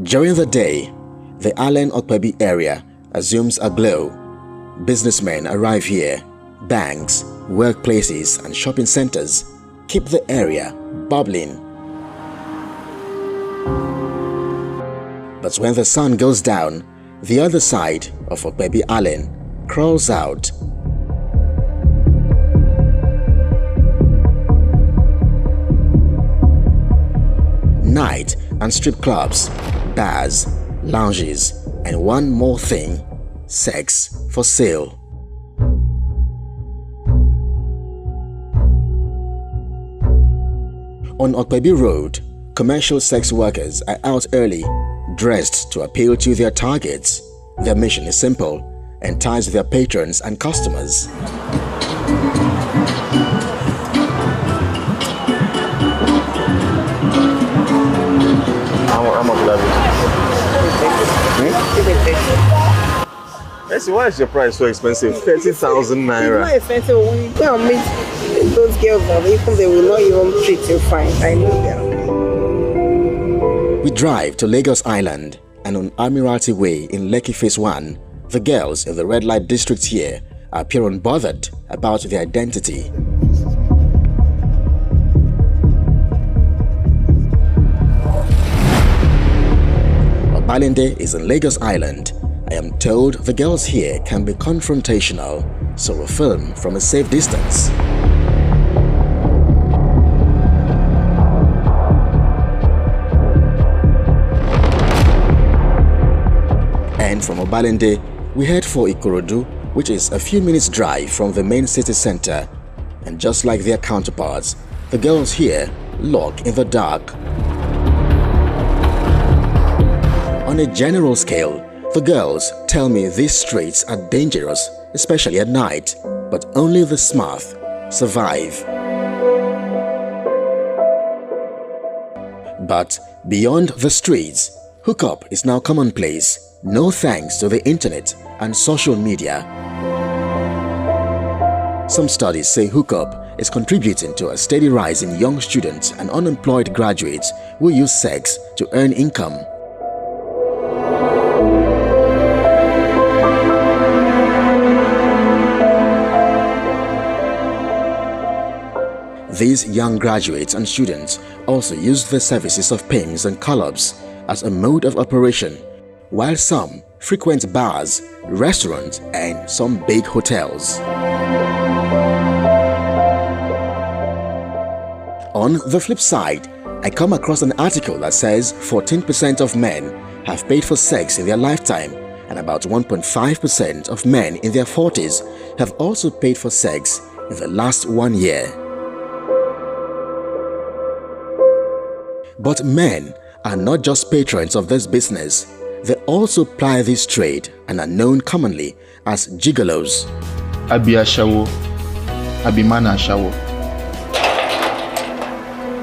During the day, the Allen Okpebi area assumes a glow. Businessmen arrive here. Banks, workplaces and shopping centers keep the area bubbling. But when the sun goes down, the other side of Okpebi Allen crawls out. Night and strip clubs, bars, lounges, and one more thing, sex for sale. On Okpebi Road, commercial sex workers are out early, dressed to appeal to their targets. Their mission is simple: entice their patrons and customers. Why is your price so expensive? 30,000 naira. It's not expensive. When you go and meet those girls, even they will not even treat you fine. I know them. We drive to Lagos Island, and on Admiralty Way in Lekki Phase 1, the girls in the red light district here appear unbothered about their identity. Obalende is in Lagos Island. I am told the girls here can be confrontational, so we film from a safe distance. And from Obalende, we head for Ikorodu, which is a few minutes drive from the main city center. And just like their counterparts, the girls here lurk in the dark. On a general scale, the girls tell me these streets are dangerous, especially at night, but only the smart survive. But beyond the streets, hookup is now commonplace, no thanks to the internet and social media. Some studies say hookup is contributing to a steady rise in young students and unemployed graduates who use sex to earn income. These young graduates and students also use the services of pimps and collabs as a mode of operation, while some frequent bars, restaurants, and some big hotels. On the flip side, I come across an article that says 14% of men have paid for sex in their lifetime, and about 1.5% of men in their 40s have also paid for sex in the last 1 year. But men are not just patrons of this business. They also ply this trade and are known commonly as gigolos. Abi Ashawo, Abi Man Ashawo.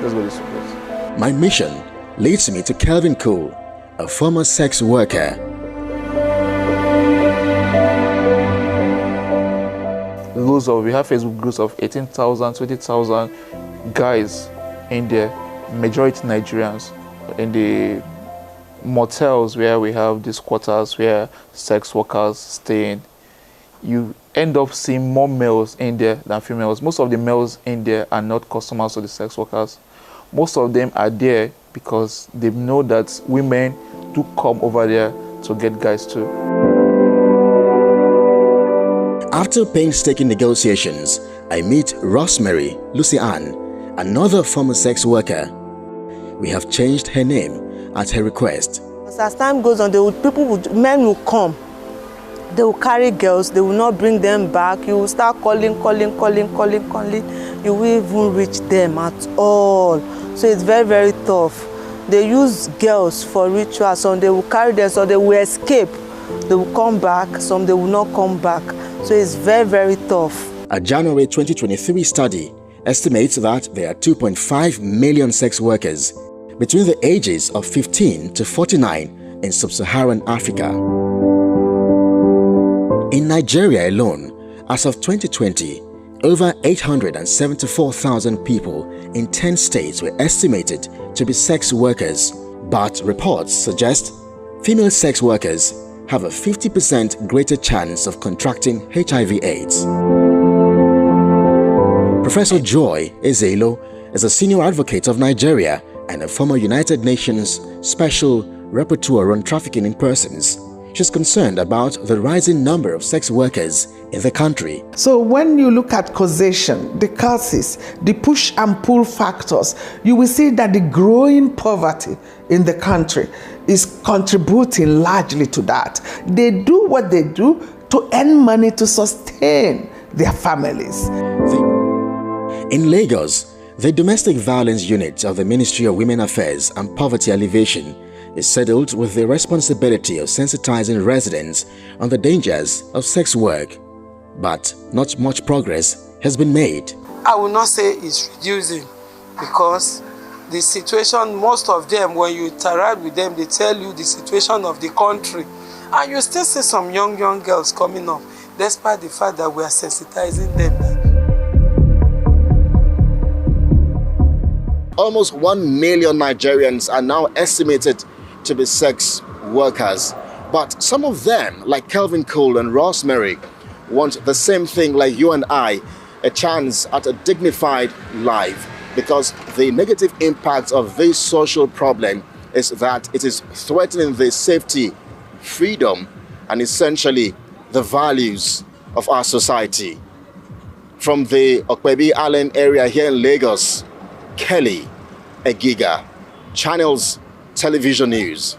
That's what it's supposed. My mission leads me to Kelvin Cole, a former sex worker. We have Facebook groups of 18,000, 20,000 guys in there, majority Nigerians, in the motels where we have these quarters where sex workers stay in. You end up seeing more males in there than females. Most of the males in there are not customers of the sex workers. Most of them are there because they know that women do come over there to get guys too. After painstaking negotiations, I meet Rosemary Lucy Ann, another former sex worker. We have changed her name at her request. As time goes on, men will come. They will carry girls. They will not bring them back. You will start calling. You will even reach them at all. So it's very, very tough. They use girls for rituals. Some they will carry them, so they will escape. They will come back. Some they will not come back. So it's very, very tough. A January 2023 study estimates that there are 2.5 million sex workers between the ages of 15 to 49 in sub-Saharan Africa. In Nigeria alone, as of 2020, over 874,000 people in 10 states were estimated to be sex workers, But reports suggest female sex workers have a 50% greater chance of contracting HIV/AIDS. Professor Joy Ezelo is a senior advocate of Nigeria and a former United Nations Special Rapporteur on Trafficking in Persons. She's concerned about the rising number of sex workers in the country. So when you look at causation, the causes, the push and pull factors, you will see that the growing poverty in the country is contributing largely to that. They do what they do to earn money to sustain their families. In Lagos, the Domestic Violence Unit of the Ministry of Women Affairs and Poverty Alleviation is saddled with the responsibility of sensitizing residents on the dangers of sex work. But not much progress has been made. I will not say it's reducing, because the situation, most of them, when you interact with them, they tell you the situation of the country. And you still see some young girls coming up, despite the fact that we are sensitizing them. Almost 1 million Nigerians are now estimated to be sex workers. But some of them, like Kelvin Cole and Rosemary, want the same thing like you and I, a chance at a dignified life, because the negative impact of this social problem is that it is threatening the safety, freedom, and essentially the values of our society. From the Okpebi Island area here in Lagos, Kelly Egiga, Channels Television News.